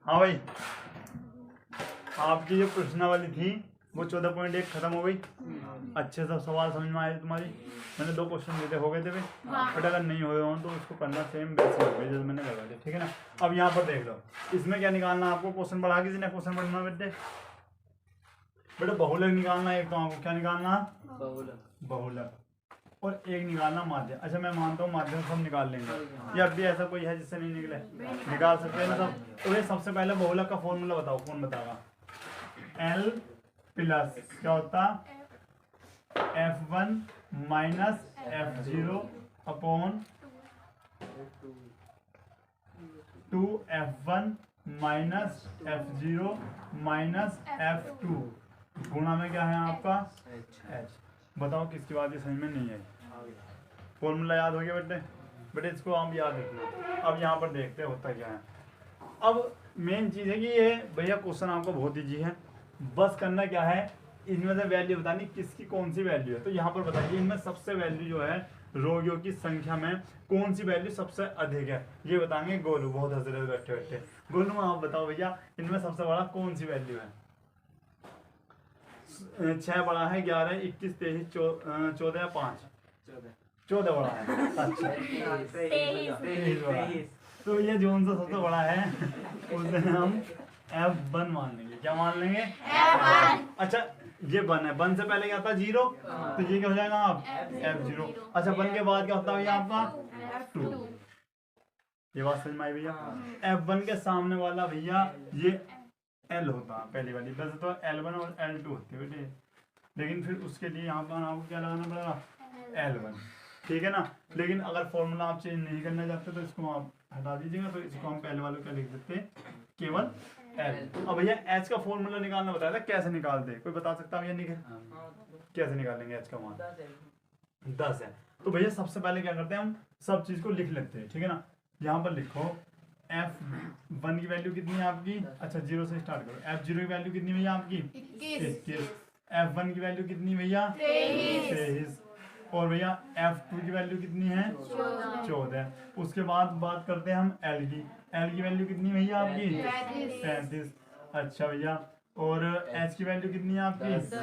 हाँ भाई, आपकी जो प्रश्नावली थी वो 14.1 खत्म हो गई। अच्छे से सवाल समझ में आए तुम्हारी। मैंने 2 क्वेश्चन देते हो गए थे भाई, बट अगर नहीं हुए हों तो उसको करना सेम वैसे हो गई जैसे मैंने लगा दिया, ठीक है ना। अब यहाँ पर देख लो, इसमें क्या निकालना आपको, क्वेश्चन पढ़ा किसी ने क्वेश्चन पढ़ना बेटे, बहुलक निकालना। एक तो आपको क्या निकालना, बहुलक, और एक निकालना माध्य। अच्छा मैं मानता हूँ माध्यम सब निकाल लेंगे, या अब भी ऐसा कोई है जिससे नहीं निकले, निकाल सकते हैं ना सब। तो ये सबसे पहले बहुलक का फॉर्मूला बताओ, कौन बताएगा। L प्लस क्या होता, F1 minus F0 upon 2F1 minus F0 minus F2 गुणा में क्या है आपका H। बताओ किसकी बात ये समझ में नहीं आई। फॉर्मूला याद हो गया बेटे, इसको आप याद रखना। अब यहाँ पर देखते होता क्या है। अब मेन चीज़ है कि ये भैया क्वेश्चन आपको बहुत ईजी है, बस करना क्या है, इनमें से वैल्यू बतानी किसकी कौन सी वैल्यू है। तो यहाँ पर बताइए इनमें सबसे वैल्यू जो है रोगियों की संख्या में कौन सी वैल्यू सबसे अधिक है, ये बताएंगे गोलू। बहुत हंस रहे बैठे बैठे। गोलू आप बताओ भैया इनमें सबसे बड़ा कौन सी वैल्यू है। 6 बड़ा है, 11, 21, 23, 14, 5, 14 बड़ा है। अच्छा 23 बड़ा है। तो ये जो सा सबसे बड़ा है उसे हम F1 मान लेंगे। क्या मान लेंगे, F1। अच्छा ये 1 है, 1 से पहले क्या था 0, तो ये क्या हो जाएगा आप F0। अच्छा 1 के बाद क्या होता है भैया आपका 2। ये बात समझ में आई भैया। F1 के सामने वाला भैया ये L होता है पहली वाली। वैसे तो L1 और L2 होते हैं बेटे, लेकिन फिर उसके लिए यहाँ पर आपको क्या लगाना पड़ेगा, L1, ठीक है ना। लेकिन अगर फॉर्मूला आप चेंज नहीं करना चाहते तो इसको आप हटा दीजिएगा, तो इसको हम पहले वालों क्या लिख देते हैं, केवल L। अब भैया H का फॉर्मूला निकालना बताया था, कैसे निकालते हैं, कोई बता सकता है भैया निकल कैसे निकालेंगे H का मान। 10 है। तो भैया सबसे पहले क्या करते हैं, हम सब चीज को लिख लेते हैं, ठीक है ना। यहाँ पर लिखो F1 की वैल्यू कितनी है आपकी, अच्छा 0 से स्टार्ट करो। F0 की वैल्यू कितनी भैया आपकी 21। F1 की वैल्यू कितनी भैया 23। और भैया F2 की वैल्यू कितनी है 14। उसके बाद बात करते हैं हम L की वैल्यू कितनी भैया आपकी 35। अच्छा भैया, और H की वैल्यू कितनी है आपकी 10।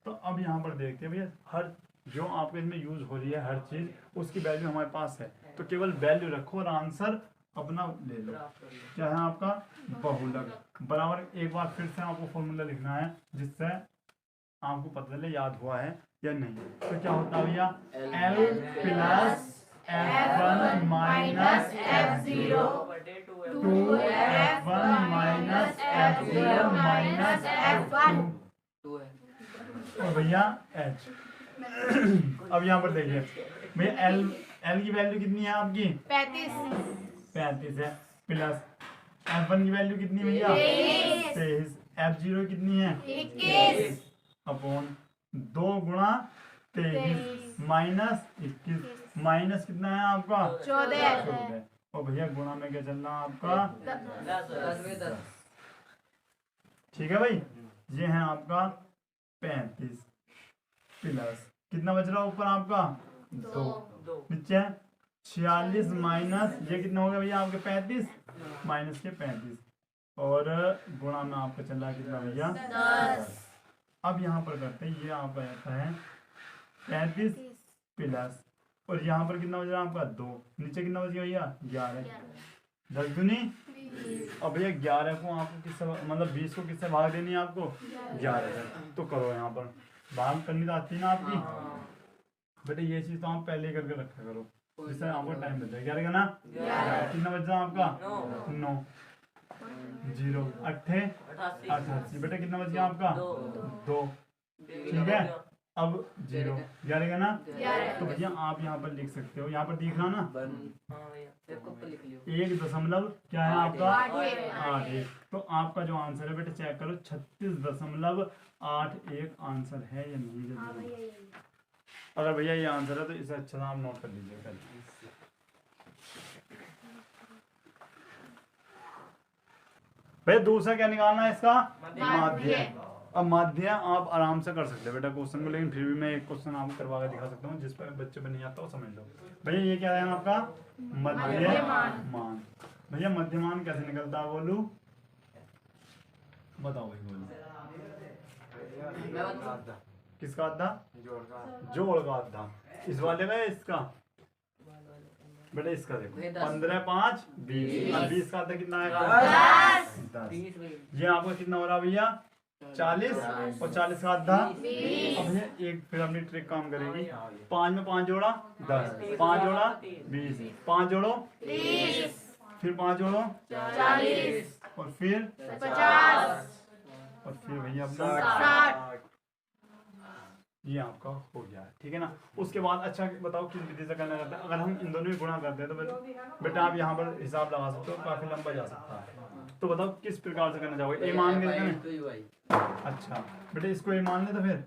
तो अब यहाँ पर देखते हैं भैया, हर जो आपके इसमें यूज हो रही है हर चीज उसकी वैल्यू हमारे पास है, तो केवल वैल्यू रखो और आंसर अपना ले लो। क्या है आपका बहुलक बराबर। एक बार फिर से आपको फॉर्मूला लिखना है जिससे आपको पता चले याद हुआ है या नहीं। तो क्या होता है भैया, L plus F1 minus F0 2F1 minus F0 minus F2 और भैया H। अब यहाँ पर देखिए भैया L की वैल्यू कितनी है आपकी 35 है, प्लस F1 की वैल्यू कितनी भैया 23, F0 कितनी है 21 अपॉन 2 गुणा 23 माइनस 21, माइनस कितना है आपका 14। और भैया गुणा में क्या चलना आपका 10। ठीक है भाई, ये है आपका 35 प्लस कितना बच रहा ऊपर आपका 2, नीचे 46 माइनस ये कितना हो गया भैया आपके 35 माइनस के 35 और गुणा में आपका चल रहा है कितना भैया 10। अब यहाँ पर करते हैं, ये आपका आता है 35 प्लस और यहाँ पर कितना बच रहा है आपका 2, नीचे कितना बच गया भैया 11, 10 दूनी। अब भैया 11 को आपको किससे मतलब 20 को किससे भाग देनी है आपको 11 से, तो करो यहाँ पर भाग करनी तो आती है ना आपकी बेटे। ये चीज तो आप पहले ही करके रखा करो जिससे आपको टाइम बच जाए। 11 का ना कितना बच रहा आपका 9 0 88 बेटा कितना बच गया आपका 2, ठीक है। अब 0 11 का ना, तो भैया आप यहाँ पर लिख सकते हो, यहाँ पर दिख रहा ना 1 दशमलव क्या है आपका 8। तो आपका जो आंसर है बेटा चेक करो 36.81 आंसर है या नहीं। अगर भैया ये आंसर है तो इसे अच्छा सा आप नोट कर लीजिए पहले। भैया दूसरा क्या निकालना है इसका माध्य। अब माध्य आप आराम से कर सकते हैं बेटा क्वेश्चन को, लेकिन फिर भी मैं एक क्वेश्चन आपको करवा कर दिखा सकता हूँ जिस पर बच्चे पर नहीं आता वो समझ लो। भैया ये क्या है आपका मध्यमान। भैया मध्यमान कैसे निकलता है बोलू, बताओ भाई बोलो। किसका आधा? जोड़ का आधा। इस वाले का इसका बेटा, इसका देखो 15 5 20, और 20 का आधा कितना आएगा? 10। ये आपका कितना हो रहा भैया? 40, और 40 का आधा। अब भैया एक फिर अपनी ट्रिक काम करेगी। 5 में 5 जोड़ा 10, 5 जोड़ा 20, 5 जोड़ो 30, फिर 5 जोड़ो 40, और फिर 50, और फिर भैया अपना 60। ये आपका हो गया है, ठीक है ना। उसके बाद अच्छा बताओ किस विधि से करना रहता है। अगर हम इन दोनों में गुणा करते हैं तो बेटा आप यहाँ पर हिसाब लगा सकते हो, काफी लंबा जा सकता है। तो बताओ किस प्रकार से करना चाहोगे? ए मान के देते। अच्छा बेटा इसको ए मान ले, तो फिर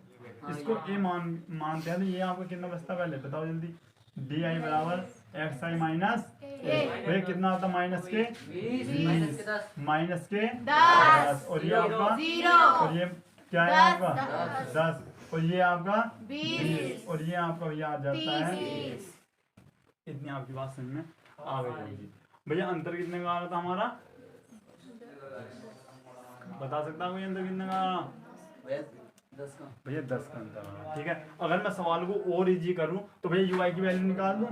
इसको ए मानते हैं तो ये आपका कितना बचता पहले बताओ जल्दी। डी आई बराबर एक्स आई माइनस ए, कितना आता? माइनस के 20, माइनस के 10, और ये आपका 0, और ये क्या है आपका 10, और ये आपका 20, और ये आपका भैया आ जाता है। इतनी आपकी बात समझ में आ गई होगी। भैया अंतर कितने का आ रहा था हमारा? बता सकता हूँ अंतर कितने का आ रहा? भैया 10 का अंतर आ रहा, ठीक है। अगर मैं सवाल को और इजी करूँ तो भैया यूआई की वैल्यू निकाल दूँ।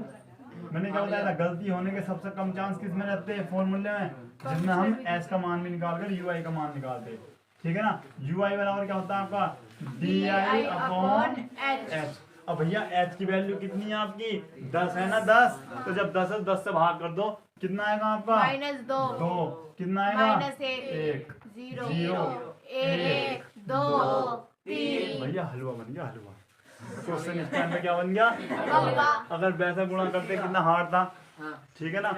मैंने क्या बताया था, गलती होने के सबसे कम चांस किस में रहते हैं? फॉर्मूले में, जिसमें हम एस का मान भी निकाल कर यूआई का मान निकालते हैं, ठीक है ना। यूआई बराबर क्या होता है आपका? D I upon H. अब भैया एच की वैल्यू कितनी है आपकी? 10 है ना। 10 तो जब 10 है 10 से भाग कर दो, कितना आएगा आपका? -2। कितना आएगा? -1, 0, 1, 2, 3। भैया हलवा बन गया, हलवा। क्वेश्चन इसके अंदर क्या बन गया? अगर वैसा गुणा करते कितना हार्ड था, ठीक है ना।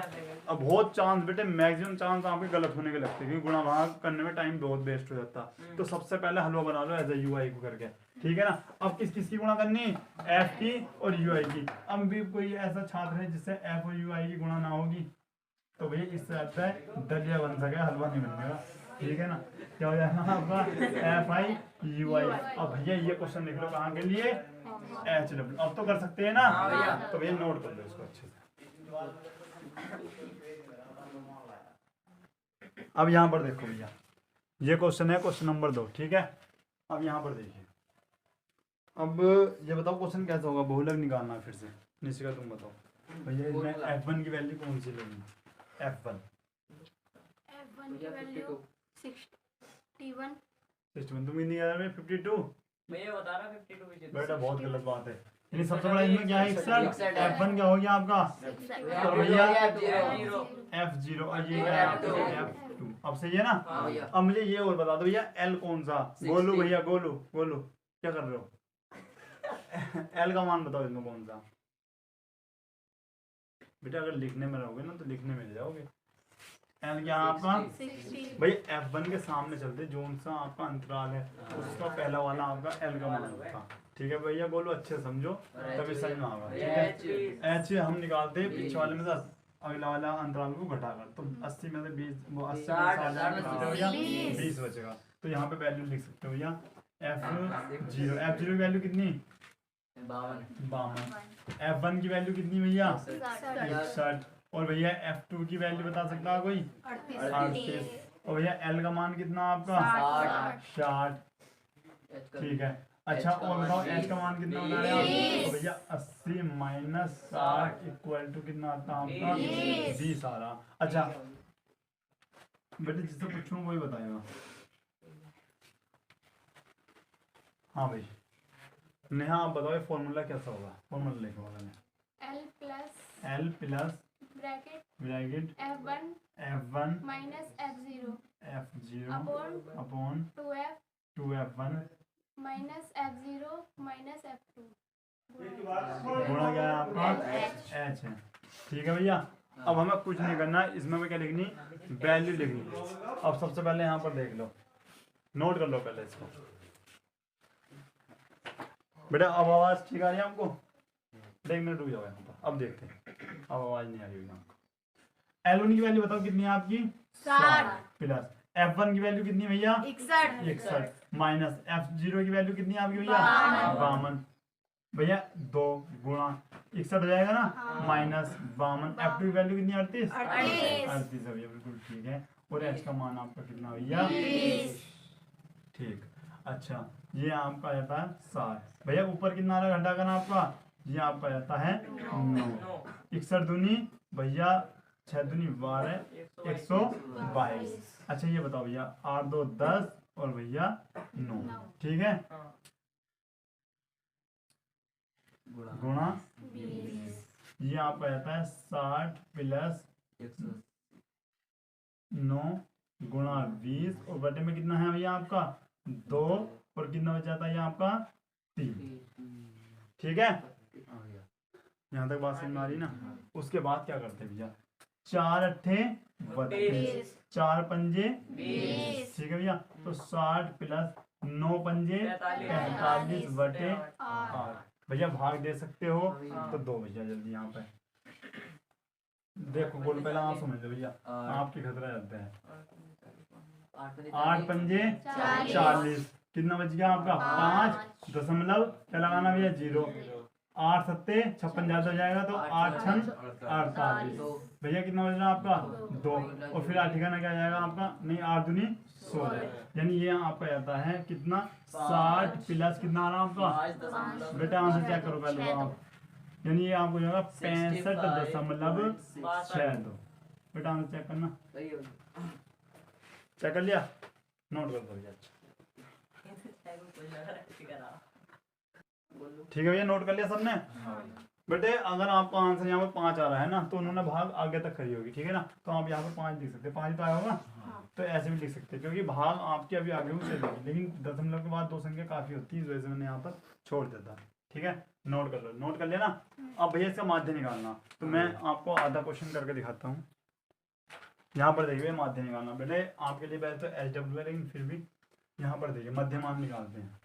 अब बहुत चांस बेटे, मैक्सिमम चांस आपके गलत होने के लगते हैं, क्योंकि गुणा भाग करने में टाइम बहुत वेस्ट हो जाता। तो सबसे पहले हलवा बना लो एज ए यूआई को करके, ठीक है ना। अब किस की गुणा करनी? एफ की और यूआई की। अब भी कोई ऐसा छात्र है जिससे एफ और यूआई की गुणा ना होगी, तो भैया इससे अच्छा है दलिया बन सके, हलवा नहीं बनेगा, ठीक है ना। क्या हो जाएगा आपका? F I UI. अब भैया ये क्वेश्चन लिख लो कहाँ के लिए? H W. अब तो कर सकते हैं ना, तो भैया नोट कर लो इसको अच्छे से। अब यहाँ पर देखो भैया, ये क्वेश्चन है क्वेश्चन नंबर 2, ठीक है। अब यहाँ पर देखिए, अब ये बताओ क्वेश्चन कैसा होगा? बहुलक निकालना है फिर से। निशिका तुम बताओ भैया, इसमें f1 की वैल्यू कौन सी लेनी? f1 की वैल्यू 61। तुम कितनी कह रहे हो? 52। मैं ये बता रहा 52। बेटा बहुत गलत बात है। यानी सबसे बड़ा इसमें क्या है? f1 क्या हो गया आपका? और भैया f0, और ये f2। अब सही है ना। अब मुझे ये और बता दो भैया, l कौन सा? गोलू भैया, गोलू गोलू क्या कर रहे हो? l का मान बताओ इसमें कौन सा? बेटा अगर लिखने में रहोगे ना तो लिखने में जाओगे। l क्या आपका? भाई f1 के सामने चलते जो सा आपका अंतराल है उसका पहला वाला आपका l का मान होता, ठीक है भैया। बोलो अच्छे समझो तभी समझ में आएगा, ठीक है। h हम निकालते हैं पीछे वाले में 10, अगला वाला अंतराल को घटाकर, तो 80 में से 20, वो 80 में 20 बचेगा। तो यहाँ पे वैल्यू लिख सकते हो भैया f0। f0 की वैल्यू कितनी? 52। f1 की वैल्यू कितनी भैया? 61। और भैया f2 की वैल्यू बता सकता है कोई? 38। और भैया l का मान कितना आपका? 60, ठीक है। अच्छा और बताओ h का मान कितना बता रहे हैं? तो भैया 80 माइनस 60 इक्वल टू कितना आता है आपका? 20 आ रहा। अच्छा बेटे जिससे पूछूं वही बताएगा। हाँ भाई नेहा आप बताओ फॉर्मूला कैसा होगा? फॉर्मूला लिखो L plus bracket F1 minus F0 upon 2F minus F0 minus F2 गुणा क्या है आपका? H है, ठीक है भैया। अब हमें कुछ नहीं करना, इसमें भी क्या लिखनी? वैल्यू लिखनी। अब सबसे पहले यहाँ पर देख लो, नोट कर लो पहले इसको। बेटा अब आवाज ठीक आ रही है आपको? 1 मिनट रुक जाओ यहाँ पर, अब देखते हैं। अब आवाज नहीं आ रही होगी आपको। L1 की वैल्यू बताओ कितनी है आपकी? 60 प्लस F1 की वैल्यू कितनी भैया? 61 माइनस F0 की वैल्यू कितनी है आपकी भैया? 52 भैया 2 गुणा 61 हो जाएगा ना, हाँ। माइनस 52, F2 की वैल्यू कितनी 38, 38 है भैया, बिल्कुल ठीक है। और H का मान आपका कितना भैया, 20। ठीक। अच्छा ये आपका जाता है 60 भैया, ऊपर कितना आ रहा है घंटा का ना आपका, ये आपका जाता है 9। 61 दूनी भैया 6 दूनी 12, 122। अच्छा ये बताओ भैया 8 2 10 और भैया 9, ठीक है। गुणा 20। ये आपका जाता है 60 प्लस 9 गुणा 20 और बटे में कितना है भैया आपका 2 और कितना बच जाता है ये आपका 3, ठीक है। यहाँ तक बात समझ में आ रही ना। उसके बाद क्या करते हैं भैया, 4 अट्ठे 32, 4 पंजे 20, ठीक है भैया। तो 60 प्लस 9 पंजे 45 बटे 8 भैया, भाग दे सकते हो तो 2 भैया जल्दी यहाँ पे देखो, बोलो पहले आप समझ लो भैया, आपके खतरा जाते हैं। 8 पंजे 40, कितना बच गया आपका 5 दशमलव क्या लगाना भैया 0, 8 सत्ते 56 ज्यादा हो जाएगा तो 8 छन 48 भैया, कितना बच रहा आपका 2 और फिर 8 ठिकाना क्या जाएगा आपका, नहीं 8 दूनी 16, यानी ये आपका जाता है कितना 60 प्लस कितना आ रहा आपका, बेटा आंसर चेक करो पहले तो आप, यानी ये आपको जाएगा 65.62। बेटा आंसर चेक करना, चेक कर लिया, नोट कर दो भैया, ठीक है भैया, नोट कर लिया सबने। बेटे अगर आपका आंसर यहाँ पर 5 आ रहा है ना, तो उन्होंने भाग आगे तक करी होगी, ठीक है ना। तो आप यहाँ पर 5 लिख सकते हैं, 5 तो आया होगा, तो ऐसे भी लिख सकते हैं क्योंकि भाग आपके अभी आगे हुए चलेगी, लेकिन दशमलव के बाद 2 संख्या काफी होती है, इस वजह से मैंने यहाँ पर छोड़ देता, ठीक है। नोट कर लो, नोट कर लिया ना। अब भैया इसका माध्य निकालना, तो मैं आपको आधा क्वेश्चन करके दिखाता हूँ। यहाँ पर देखिए माध्य निकालना, बेटे आपके लिए पहले तो SW है, लेकिन फिर भी यहाँ पर देखिए मध्यमान निकालते हैं।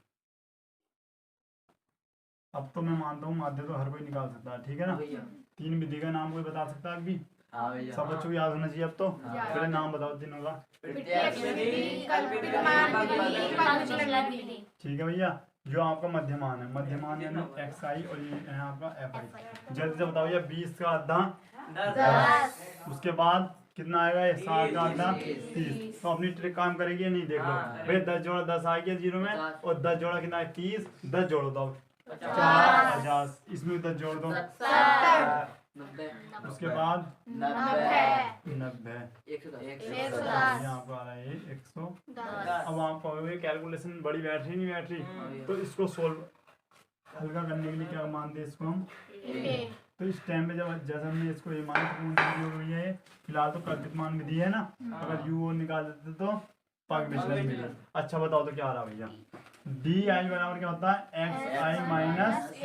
अब तो मैं मानता हूँ माध्य तो हर कोई निकाल सकता है, ठीक है ना। 3 विधि का नाम कोई बता सकता है अभी, सब बच्चों को याद होना चाहिए। अब तो पहले नाम बताओ तीनों का, ठीक है भैया। जो आपका मध्यमान है, मध्यमान यानी XI और ये है आपका FI। जल्दी से बताओ भैया, 20 का आधा 10, उसके बाद कितना आएगा, ये 60 का आधा 30। तो अपनी ट्रिक काम करेगी नहीं, देख लो भैया, 10 जोड़ा 10 आ गया 0 में, और 10 जोड़ा कितना है 30, 10 जोड़ो दो 50, इसमें 10 जोड़ दो 90, उसके बाद 90, 110, आपको आ रहा है 110। अब आप कहोगे कैलकुलेशन बड़ी बैठ रही नहीं बैठ रही, तो इसको सोल्व हल्का करने के लिए क्या मानते हैं इसको हम, तो इस टाइम पे जब जैसे हमने इसको ये मान हुई है, फिलहाल तो कल्पित मान विधि है ना, अगर यू निकाल देते तो पाक विचलन मिले। अच्छा बताओ तो क्या आ रहा भैया, DI बराबर क्या होता है XI माइनस A,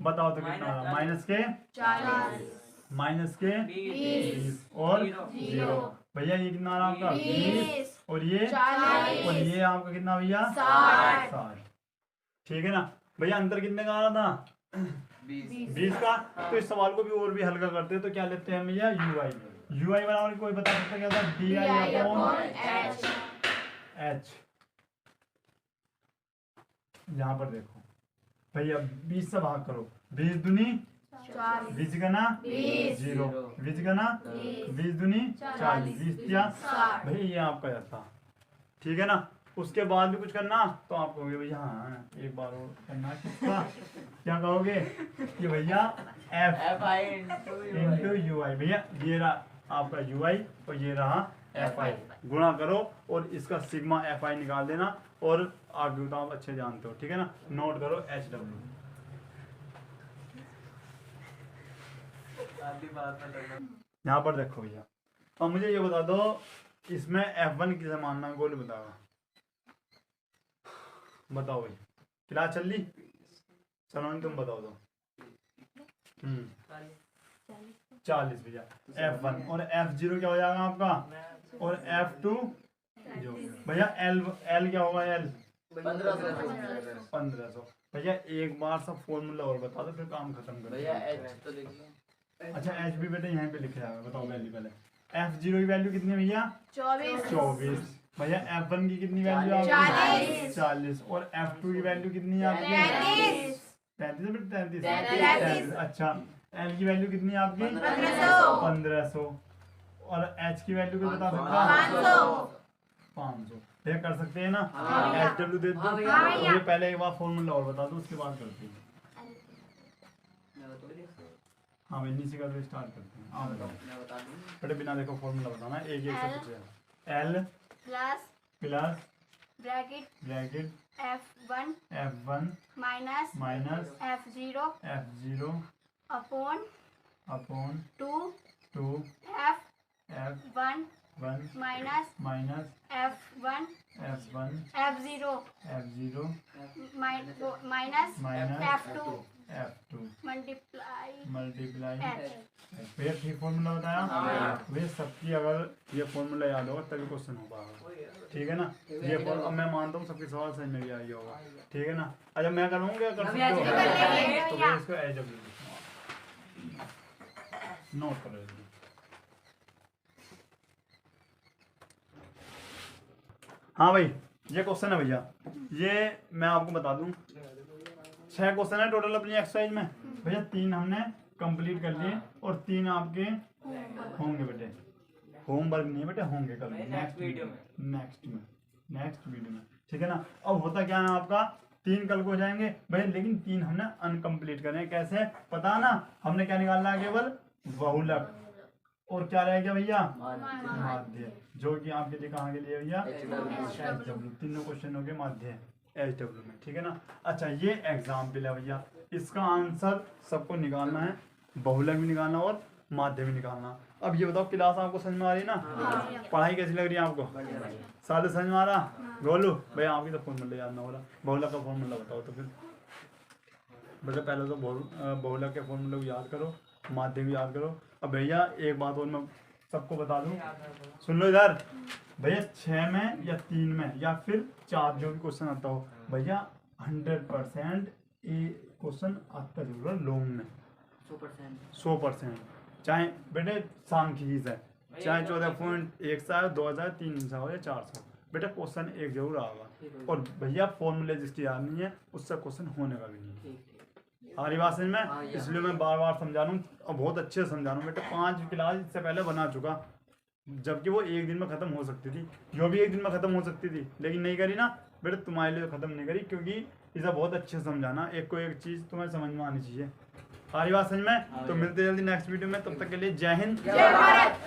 बताओ तो कितना आ रहा, माइनस के 20 और 0 भैया, ये कितना आ रहा आपका 20 और ये आपका कितना भैया 60, ठीक है ना भैया। अंतर कितने का आ रहा था 20 का। तो इस सवाल को भी और भी हल्का करते हैं, तो क्या लेते हैं भैया UI बराबर कोई बता सकता है क्या था, DI अपॉन H। यहाँ पर देखो भैया 20 से भाग करो, 20 दूनी 20 गना 0, 20 गना 20 दूनी 40, 20 क्या भैया, ये आपका जाता, ठीक है ना। उसके बाद भी कुछ करना तो आप कहोगे भैया हाँ एक बार और करना, किसका क्या कहोगे कि भैया FI इंटू UI, भैया ये रहा आपका UI और ये रहा FI, गुणा करो और इसका सिग्मा FI निकाल देना, और आगे तो आप अच्छे जानते हो, ठीक है ना। नोट करो HW। यहाँ पर देखो भैया, अब मुझे ये बता दो इसमें F1 किसे मानना है, गोल बताओ, बताओ भाई, क्लास चल ली, चलो तुम बताओ दो। 40 भैया F1 और F0 क्या हो जाएगा आपका, और F2 जो भैया L क्या होगा, L 1500 भैया। एक बार सब फॉर्मूला और बता दो फिर काम खत्म कर भैया। H तो लिख, अच्छा H भी बेटे यहाँ पे लिखा है, बताओ वैल्यू पहले। F0 की वैल्यू कितनी है भैया 24 भैया। F1 की कितनी वैल्यू आपकी 40 और F2 की वैल्यू कितनी है आपकी 33। अच्छा एल की वैल्यू कितनी है आपकी? 1500। और एच की वैल्यू कितनी बता सकता है? 500। ये कर सकते हैं ना? एच डब्ल्यू दे दो। हाँ भैया। तो ये पहले एक बार फॉर्मूला और बता दो, उसके बाद करते हैं। हाँ भाई नीचे का स्टार्ट करते हैं। हाँ बताओ। मैं बता दूं। बेटे बिना देखो फॉर्मूला बताना, एक एक से पूछेगा। L plus bracket F1 minus F0 upon upon 2 2 F1 F1 minus minus F1 F0 F0 minus minus F2 F2 multiply multiply H। भैया ठीक फॉर्मूला बताया भैया? सबकी अगर ये फॉर्मूला याद होगा तभी क्वेश्चन हो पाएगा, ठीक है ना? ये अब मैं मानता हूँ सबके सवाल समझ में भी आई होगा, ठीक है ना? अच्छा मैं करूँगा क्या कर सकते हो? तो भैया इसको एच डब्ल्यू नोट कर लीजिए। हाँ भाई ये क्वेश्चन है भैया, ये मैं आपको बता दूं 6 क्वेश्चन है टोटल अपनी एक्सरसाइज में भैया। 3 हमने कंप्लीट कर लिए और 3 आपके होंगे बेटे, होमवर्क नहीं बेटे, होंगे कल नेक्स्ट वीडियो में, ठीक है ना? अब होता क्या है आपका 3 कल को हो जाएंगे भैया, लेकिन 3 हमने अनकम्प्लीट करे। कैसे पता ना? हमने क्या निकालना है? केवल बहुलक और क्या रह गया भैया? माध्य, जो कि आपके लिए कहाँ के लिए भैया? H W. तीनों क्वेश्चन हो गए माध्य एच डब्ल्यू में, ठीक है ना? अच्छा ये एग्जाम्पल है भैया, इसका आंसर सबको निकालना है, बहुलक भी निकालना और माध्य भी निकालना। अब ये बताओ क्लास आपको समझ में आ रही है ना? पढ़ाई कैसी लग रही है आपको? सारे समझ में आ रहा? बोलो भैया आपकी तो फॉर्मूला याद ना हो रहा, बहुलक का फॉर्मूला बताओ तो फिर बेटा। पहले तो बहुलक के फॉर्मूले को याद करो, माध्य भी याद करो। अब भैया एक बात और मैं सबको बता दूं, सुन लो इधर भैया, 6 में या 3 में या फिर 4 जो भी क्वेश्चन आता हो भैया 100% ये क्वेश्चन आता जरूर है लॉन्ग में 100%। चाहे बेटे सांख्यिकी है, चाहे 14.1 से 2000 300 हो या 400, बेटा क्वेश्चन एक जरूर आएगा। और भैया फॉर्मूले जिसकी याद नहीं है उससे क्वेश्चन होने का भी नहीं है। हमारी बात समझ में? इसलिए मैं बार बार समझा रहा हूँ और बहुत अच्छे से समझा रहा हूँ बेटा। 5 क्लास इससे पहले बना चुका, जबकि वो एक दिन में खत्म हो सकती थी, जो भी एक दिन में खत्म हो सकती थी, लेकिन नहीं करी ना बेटा, तुम्हारे लिए खत्म नहीं करी, क्योंकि इसे बहुत अच्छे से समझाना, एक को एक चीज़ तुम्हें समझ में आनी चाहिए। हमारी बात समझ में? तो मिलते जल्दी नेक्स्ट वीडियो में, तब तक के लिए जय हिंद जय भारत।